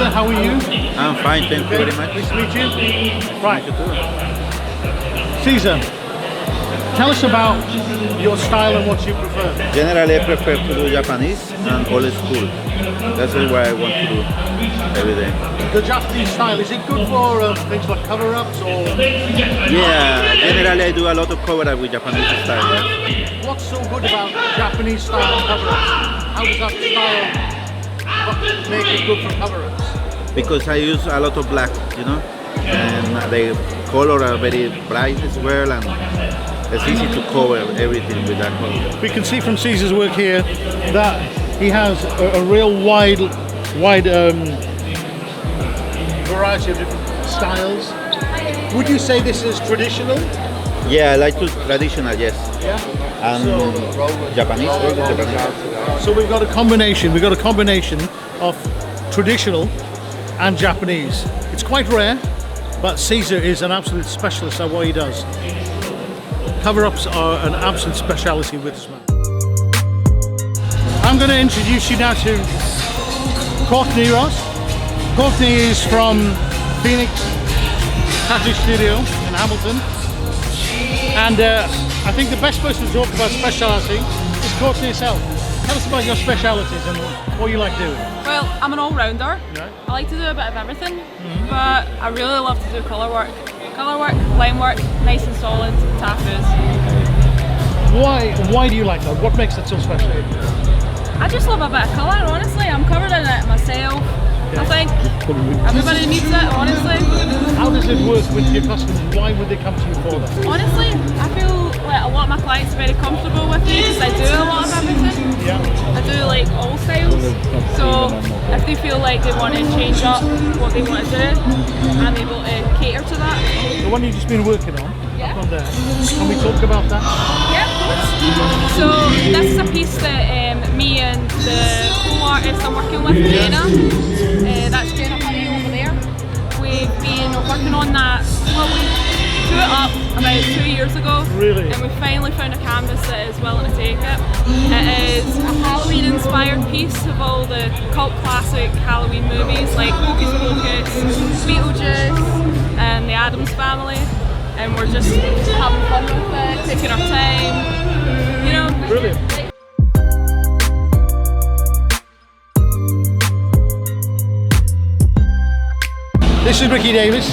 Caesar, how are you? I'm fine, thank you very much. Nice to meet you. Right. You too. Caesar, tell us about your style and what you prefer. Generally, I prefer to do Japanese and old school. That's why I want to do every day. The Japanese style, is it good for things like cover-ups or? Yeah, generally I do a lot of cover-up with Japanese style. Yeah. What's so good about Japanese style cover-ups? How does that style make it good for cover-ups? Because I use a lot of black, you know, and the color are very bright as well, and it's easy to cover everything with that color. We can see from Caesar's work here that he has a real wide variety of different styles. Would you say this is traditional? Yeah, I like to traditional, yes. Yeah. And Japanese. So we've got a combination. We've got a combination of traditional and Japanese. It's quite rare, but Caesar is an absolute specialist at what he does. Cover-ups are an absolute speciality with this man. I'm going to introduce you now to Croc. Croc is from Phoenix Tattoo Studio in Hamilton, and I think the best person to talk about speciality is Croc yourself. Tell us about your specialities and what you like doing. Well, I'm an all-rounder. Right. I like to do a bit of everything, but I really love to do colour work. Colour work, line work, nice and solid tattoos. Why do you like that? What makes it so special? I just love a bit of colour, honestly. I'm covered in it myself. I think everybody needs it, honestly. How does it work with your customers? Why would they come to you for that? Honestly, I feel like a lot of my clients are very comfortable with me because I do a lot of everything. Yeah. I do like all styles. So if they feel like they want to change up what they want to do, I'm able to cater to that. The one you've just been working on, Yeah. up on there. Can we talk about that? Yeah, of course. So this is a piece that me and the co-artist I'm working with, Jenna, that's Jenna Honey over there. We've been working on that. Well, we drew it up about 2 years ago. Really? And we finally found a canvas that is willing to take it. It is a Halloween inspired piece of all the cult classic Halloween movies like Hocus Pocus, Beetlejuice and the Addams Family. And we're just having fun with it, taking our time, you know. Brilliant. This is Ricky Davis.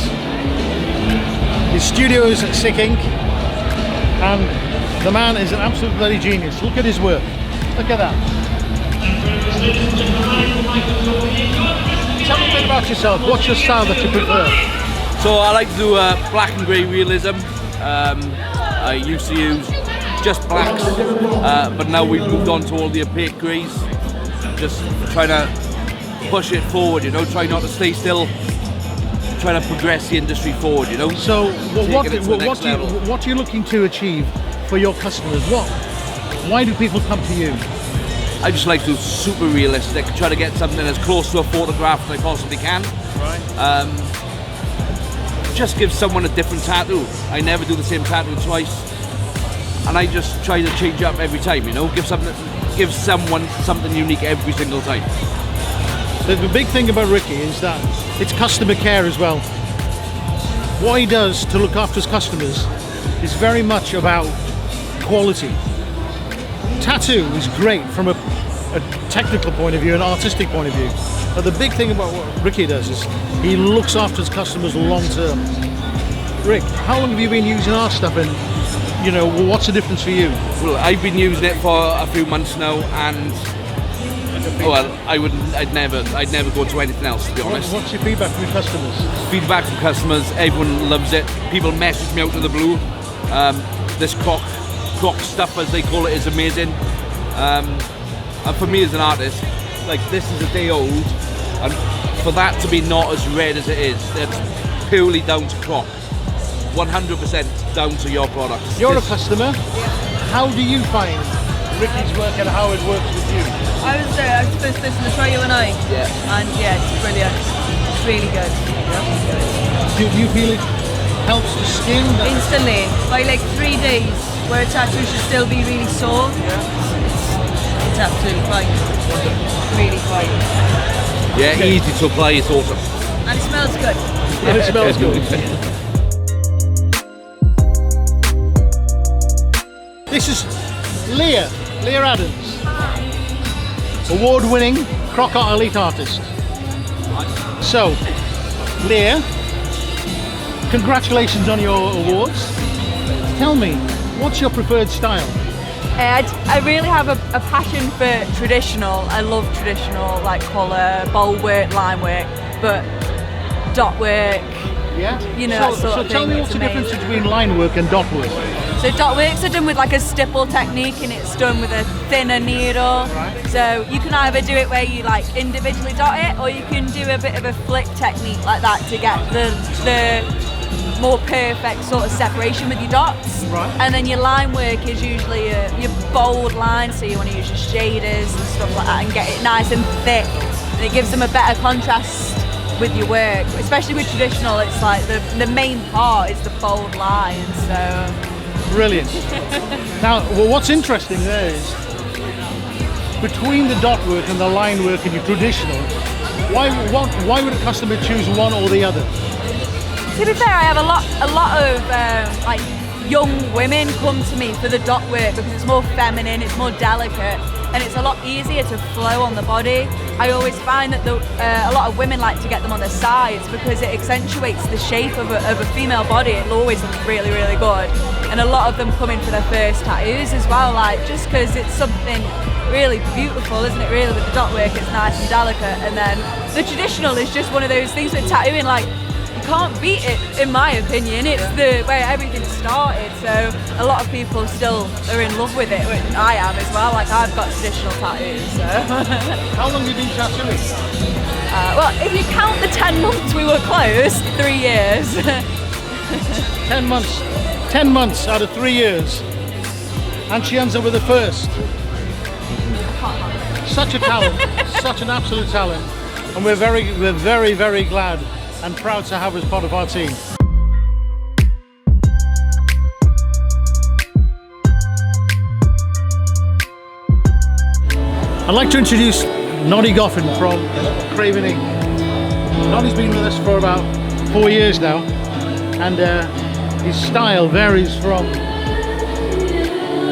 His studio is at Sick Ink, and the man is an absolute bloody genius. Look at his work. Look at that. Tell me a bit about yourself. What's your style that you prefer? So I like to do black and grey realism. I used to use just blacks, but now we've moved on to all the opaque greys. Just trying to push it forward, you know, try not to stay still, trying to progress the industry forward, you know. So what are you looking to achieve for your customers? Why do people come to you? I just like to do super realistic, try to get something as close to a photograph as I possibly can. Right. Just give someone a different tattoo. I never do the same tattoo twice, and I just try to change up every time, you know, give someone something unique every single time. The big thing about Ricky is that it's customer care as well. What he does to look after his customers is very much about quality. Tattoo is great from a technical point of view, an artistic point of view. But the big thing about what Ricky does is he looks after his customers long term. Rick, how long have you been using our stuff, and you know, what's the difference for you? Well, I've been using it for a few months now, and well, I'd never go to anything else, to be honest. What's your feedback from your customers? Feedback from customers, everyone loves it. People message me out of the blue. This Croc stuff, as they call it, is amazing. And for me as an artist, like, this is a day old, and for that to be not as red as it is, that's purely down to Croc. 100% down to your product. You're a customer. How do you find Ricky's work and how it works with you? I was the first person to try you and I. Yeah. And yeah, it's brilliant. It's really good. Do you feel it helps the skin? Instantly, by like 3 days, where a tattoo should still be really sore, it's absolutely fine. Really fine. Yeah, easy to apply, it's awesome. And it smells good. And it smells good. This is Leah Adams, award-winning Croc Art elite artist. So, Leah, congratulations on your awards. Tell me, what's your preferred style? I really have a passion for traditional. I love traditional, like colour, bold work, line work, but dot work, Yeah? you know, that sort so of tell thing. me It's what's the difference amazing. between line work and dot work? So dot works are done with like a stipple technique, and it's done with a thinner needle. Right. So you can either do it where you like individually dot it, or you can do a bit of a flick technique like that to get the more perfect sort of separation with your dots. Right. And then your line work is usually your bold lines, so you want to use your shaders and stuff like that and get it nice and thick, and it gives them a better contrast with your work. Especially with traditional, it's like the main part is the bold lines. So Brilliant. Now, well, what's interesting there is, between the dot work and the line work and your traditional, why would a customer choose one or the other? to be fair, I have a lot of like young women come to me for the dot work because it's more feminine, it's more delicate, and it's a lot easier to flow on the body. I always find that a lot of women like to get them on the sides because it accentuates the shape of a female body. It'll always look really, really good. And a lot of them come in for their first tattoos as well, like just because it's something really beautiful, isn't it? Really, with the dot work, it's nice and delicate. And then the traditional is just one of those things with tattooing, like you can't beat it, in my opinion. It's the way everything started. So a lot of people still are in love with it, which I am as well. Like I've got traditional tattoos. So. How long have you been tattooing? Well, if you count the 10 months we were closed, 3 years. 10 months. 10 months out of 3 years. And she ends up with a first. Such a talent, such an absolute talent. And we're very, very glad and proud to have her as part of our team. I'd like to introduce Noddy Goffin from Craven Ink. Noddy's been with us for about 4 years now, and his style varies from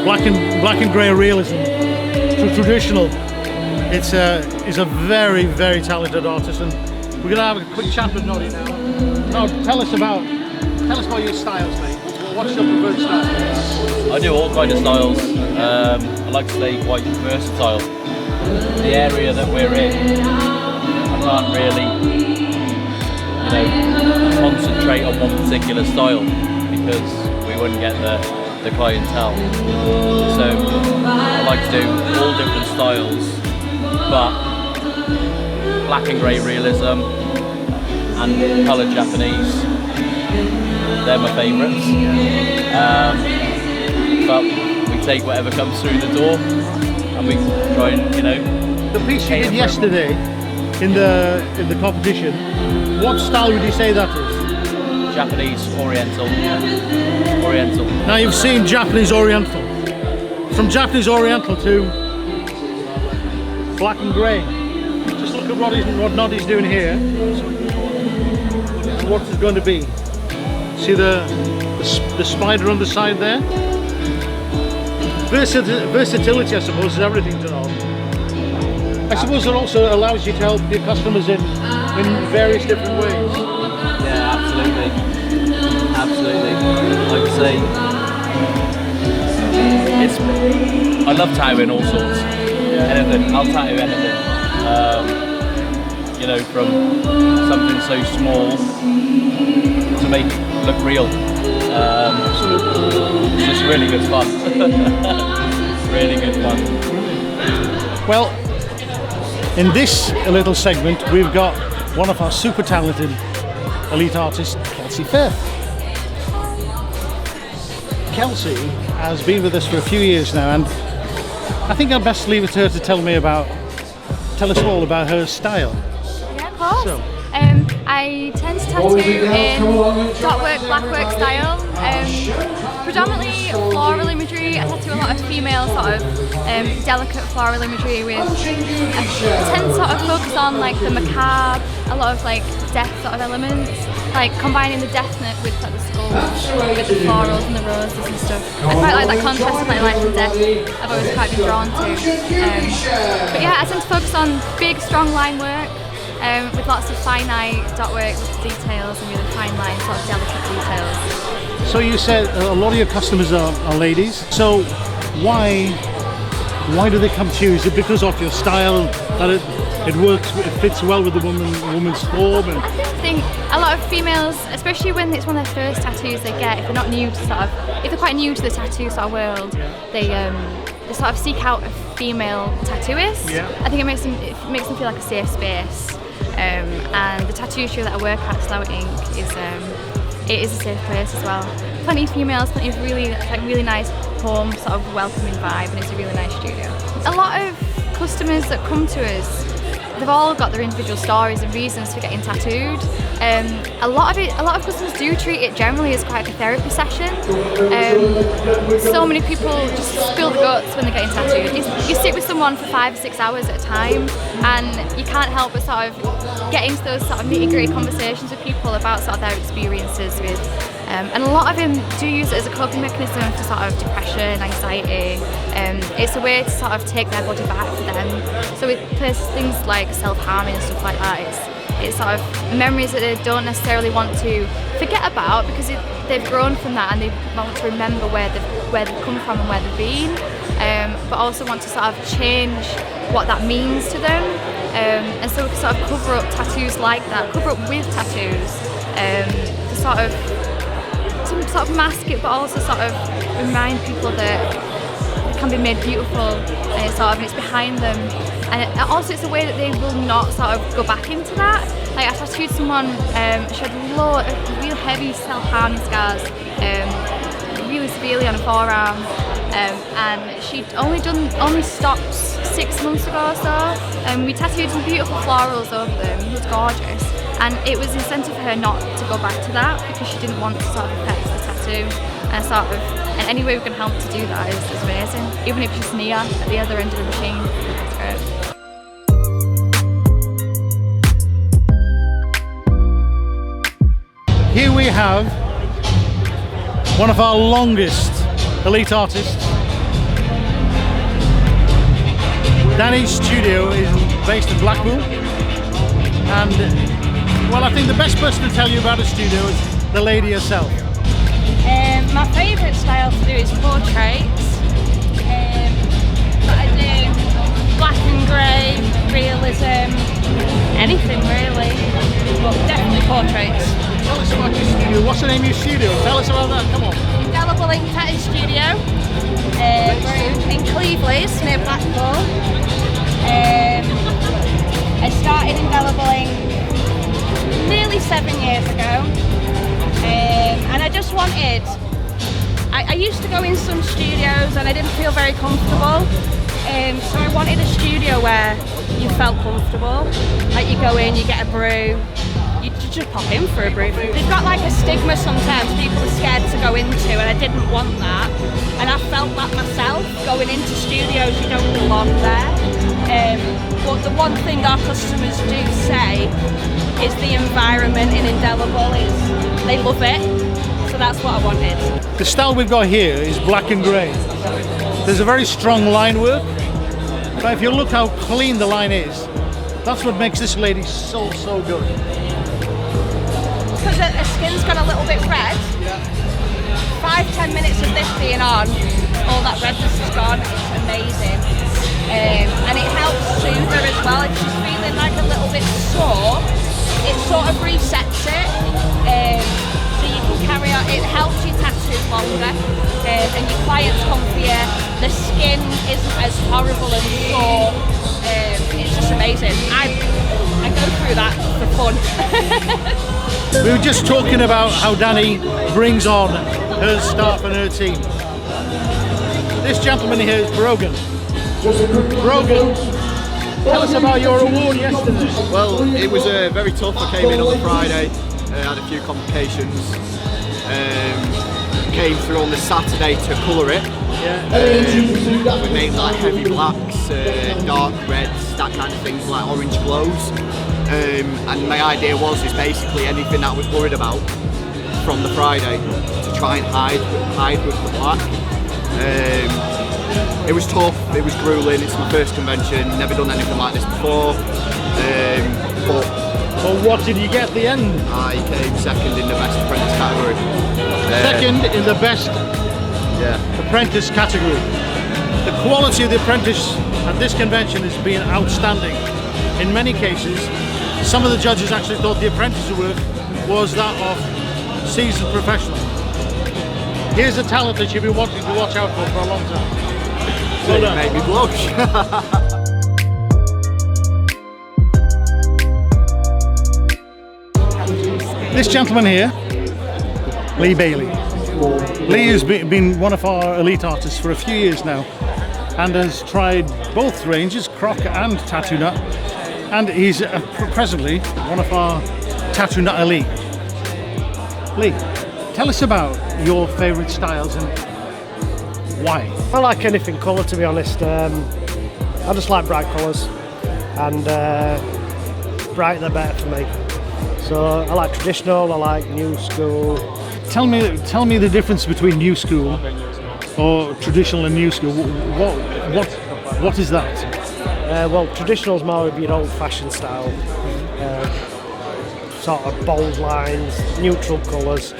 black and grey realism to traditional. He's a very talented artist, and we're gonna have a quick chat with Noddy now. Nod, tell us about your styles, mate. What's your preferred style? I do all kinds of styles. I like to stay quite versatile. The area that we're in, I can't really, concentrate on one particular style because we wouldn't get the clientele. So I like to do all different styles, but black and grey realism and coloured Japanese, they're my favourites. But we take whatever comes through the door and we try and, The piece you did yesterday in the competition, what style would you say that is? Japanese, Oriental. Now you've seen Japanese Oriental. From Japanese Oriental to black and grey. Just look at what Noddy's doing here. What it's going to be. See the spider on the side there? Versatility, I suppose, is everything to know. I suppose it also allows you to help your customers in various different ways. Yeah, absolutely. Like I say, I love tattooing all sorts. Anything, I'll tattoo anything. From something so small to make it look real. It's just really good fun. Really good fun. Well, in this little segment, we've got one of our super talented elite artists, Kelsey Firth. Kelsey has been with us for a few years now, and I think I'd best leave it to her to tell us all about her style. Yeah, of course. So. I tend to tattoo in dot work, black work style. Predominantly floral imagery. I tattoo a lot of female sort of delicate floral imagery with, I tend to sort of focus on like the macabre, a lot of like death sort of elements, like combining the death note with like the skulls, with the florals and the roses and stuff. I quite like that contrast of like life and death. I've always quite been drawn to. But yeah, I tend to focus on big, strong line work. With lots of finite dot work with details and really fine lines, sort of delicate details. So you said a lot of your customers are ladies. So why do they come to you? Is it because of your style that it works, it fits well with the woman's form? And I think a lot of females, especially when it's one of their first tattoos they get, if they're not new to if they're quite new to the tattoo sort of world, they sort of seek out a female tattooist. Yeah. I think it makes them feel like a safe space. And the tattoo studio that I work at, Slow Ink, is a safe place as well. Plenty of females, plenty of really nice home sort of welcoming vibe, and it's a really nice studio. A lot of customers that come to us, they've all got their individual stories and reasons for getting tattooed. A lot of customers do treat it generally as quite like a therapy session. So many people just spill the guts when they're getting tattooed. You sit with someone for 5 or 6 hours at a time, and you can't help but sort of get into those sort of nitty-gritty conversations with people about sort of their experiences with. And a lot of them do use it as a coping mechanism for sort of depression, anxiety. It's a way to sort of take their body back for them. So with things like self-harming and stuff like that, it's sort of memories that they don't necessarily want to forget about because they've grown from that and they want to remember where they've come from and where they've been, but also want to sort of change what that means to them. And so we can sort of cover up tattoos like that, cover up with tattoos, to sort of mask it, but also sort of remind people that it can be made beautiful, and it's behind them, and also it's a way that they will not sort of go back into that. Like I tattooed someone, she had a lot of real heavy self-harming scars, really severely on a forearm, and she'd only stopped 6 months ago or so. We tattooed some beautiful florals over them. It was gorgeous, and it was incentive for her not to go back to that because she didn't want to sort of affect the tattoo. And any way we can help to do that is amazing. Even if she's near at the other end of the machine, it's great. here we have one of our longest elite artists. Danny's studio is based in Blackpool, and well, I think the best person to tell you about the studio is the lady herself. My favourite style to do is portraits, but I do black and grey, realism, anything really, but definitely portraits. Tell us about your studio. What's the name of your studio? Tell us about that, come on. Indelible Ink Tattoo Studio. We're in Cleveland, near Blackpool. I started Indelible Ink nearly 7 years ago, and I just wanted, I used to go in some studios and I didn't feel very comfortable, so I wanted a studio where you felt comfortable, like you go in, you get a brew, you just pop in for a brew. They've got like a stigma sometimes, people are scared to go into, and I didn't want that, and I felt that myself, going into studios, you don't belong there. But the one thing our customers do say is the environment in Indelible is, they love it, so that's what I wanted. The style we've got here is black and grey. There's a very strong line work, but if you look how clean the line is, that's what makes this lady so good. Because her skin's got a little bit red, 5-10 minutes of this being on, all that redness is gone, it's amazing. And it helps soothe her as well. If she's feeling like a little bit sore, it sort of resets it, so you can carry on. It helps you tattoo longer, and your clients comfier. The skin isn't as horrible and sore. It's just amazing. I go through that for fun. We were just talking about how Danny brings on her staff and her team. This gentleman here is Brogan. Brogan, tell us about your award yesterday. Well, it was very tough. I came in on the Friday, had a few complications. came through on the Saturday to colour it. We made like heavy blacks, dark reds, that kind of things, like orange glows. And my idea is basically anything that I was worried about from the Friday to try and hide with the black. It was tough, it was grueling, it's my first convention, never done anything like this before. But what did you get at the end? I came second in the best apprentice category. Second in the best apprentice category. The quality of the apprentice at this convention has been outstanding. In many cases, some of the judges actually thought the apprentice work was that of seasoned professional. Here's a talent that you've been wanting to watch out for a long time. Well done. Made me blush. This gentleman here, Lee Bailey. Lee has been one of our elite artists for a few years now and has tried both ranges, Croc and Tattoo Nut, and he's presently one of our Tattoo Nut elite. Lee, tell us about your favourite styles and why? I like anything colour, to be honest. I just like bright colours, and bright the better for me. So I like traditional, I like new school. Tell me the difference between new school or traditional and new school. What is that? Well, traditional is more of your old-fashioned style, sort of bold lines, neutral colours.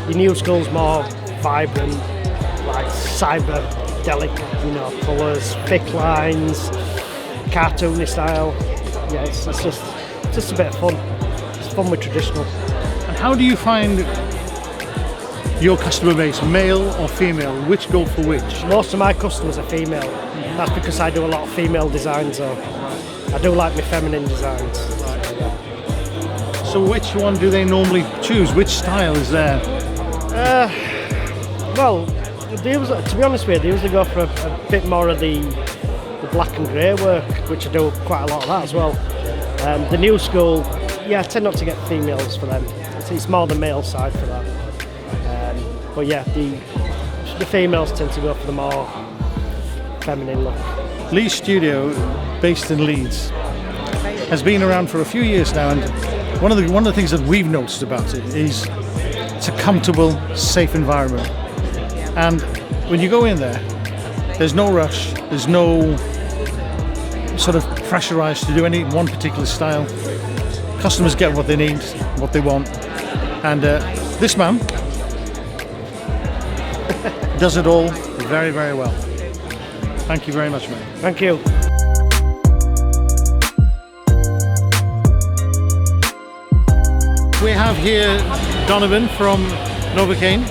Your new school's more vibrant, like cyber-delic, colours, thick lines, cartoony style. Yeah, it's just a bit of fun. It's fun with traditional. And how do you find your customer base, male or female? Which go for which? Most of my customers are female. That's because I do a lot of female designs, though. I do like my feminine designs. So which one do they normally choose? Which style is there? Well, to be honest with you, they usually go for a bit more of the black and grey work, which I do quite a lot of that as well. The new school, I tend not to get females for them. It's more the male side for that. But yeah, the females tend to go for the more feminine look. Lee's studio, based in Leeds, has been around for a few years now, and one of the things that we've noticed about it is it's a comfortable, safe environment. And when you go in there, there's no rush, there's no sort of pressurized to do any one particular style. Customers get what they need, what they want, and this man does it all very, very well. Thank you very much, mate. Thank you. We have here Donovan from Novocaine.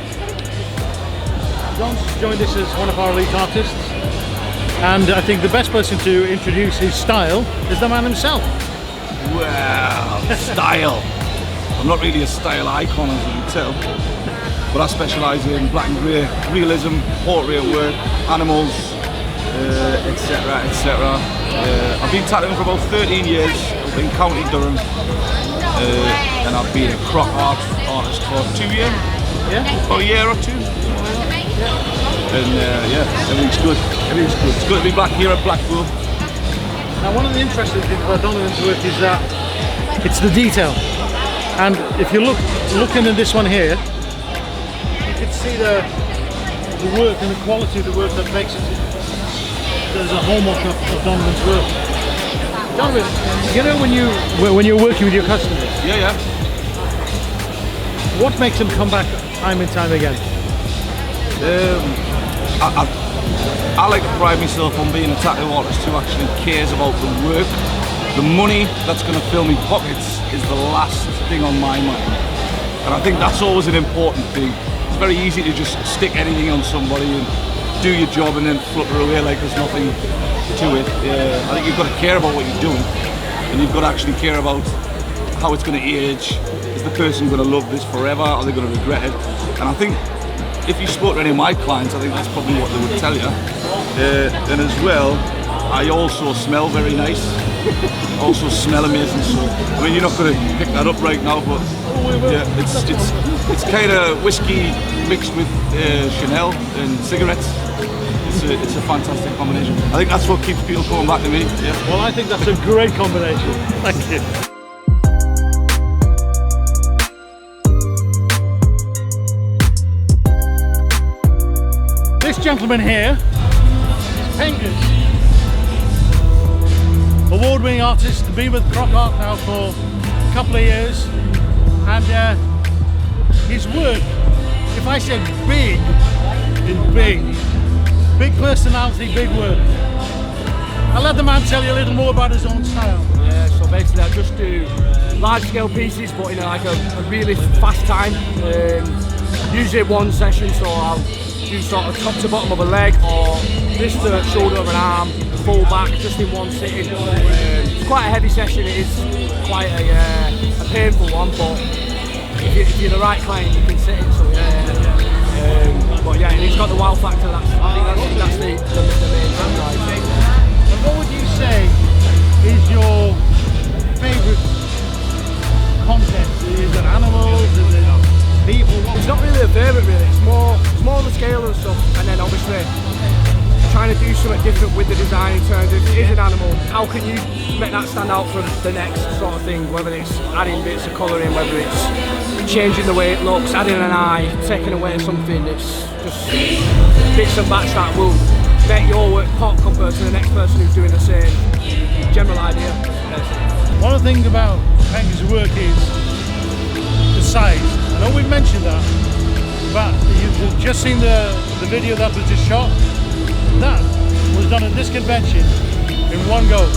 Don's joined us as one of our elite artists, and I think the best person to introduce his style is the man himself. Well, style. I'm not really a style icon, as you can tell, but I specialise in black and grey, realism, portrait work, animals, etc, etc. I've been tattooing for about 13 years up in County Durham, and I've been a Croc artist for 2 years, about a year or two. And everything's good. It's good to be back here at Blackpool. Now, one of the interesting things about Donovan's work is that it's the detail. And if you looking at this one here, you can see the work and the quality of the work that makes it. There's a hallmark of Donovan's work. Donovan, you know when you're working with your customers, what makes them come back time and time again? I like to pride myself on being a tattoo artist who actually cares about the work. The money that's going to fill me pockets is the last thing on my mind, and I think that's always an important thing. It's very easy to just stick anything on somebody and do your job and then flutter away like there's nothing to it. I think you've got to care about what you're doing, and you've got to actually care about how it's going to age. Is the person going to love this forever? Are they going to regret it? And I think if you spoke to any of my clients, I think that's probably what they would tell you. And as well, I also smell very nice. also smell amazing. So I mean, you're not going to pick that up right now, but yeah, it's kind of whiskey mixed with Chanel and cigarettes. It's a fantastic combination. I think that's what keeps people coming back to me. Yeah. Well, I think that's a great combination. Thank you. This gentleman here, Penguins, award-winning artist, been with Croc Art now for a couple of years, and his work, if I said big, is big personality, big work. I'll let the man tell you a little more about his own style. Yeah, so basically I just do large-scale pieces, but in like a really fast time. Usually one session, so I'll do sort of top to bottom of a leg, or wrist to shoulder of an arm, full back, just in one sitting. It's quite a heavy session. It is quite a painful one, but if you're the right client, you can sit it. So yeah. But yeah, and he's got the wow factor. I think that's the main thing. And what would you say is your favourite content? Is it animals? Is it people? It's not really a favourite, really. It's more the scale and stuff, and then obviously trying to do something different with the design in terms of, it is an animal, how can you make that stand out from the next sort of thing, whether it's adding bits of colour in, whether it's changing the way it looks, adding an eye, taking away something. It's just bits and bats that will make your work pop compared to the next person who's doing the same. General idea. One of the things about Penguin's work is the size. I know we've mentioned that, but you've just seen the video that was just shot. That was done at this convention in one go.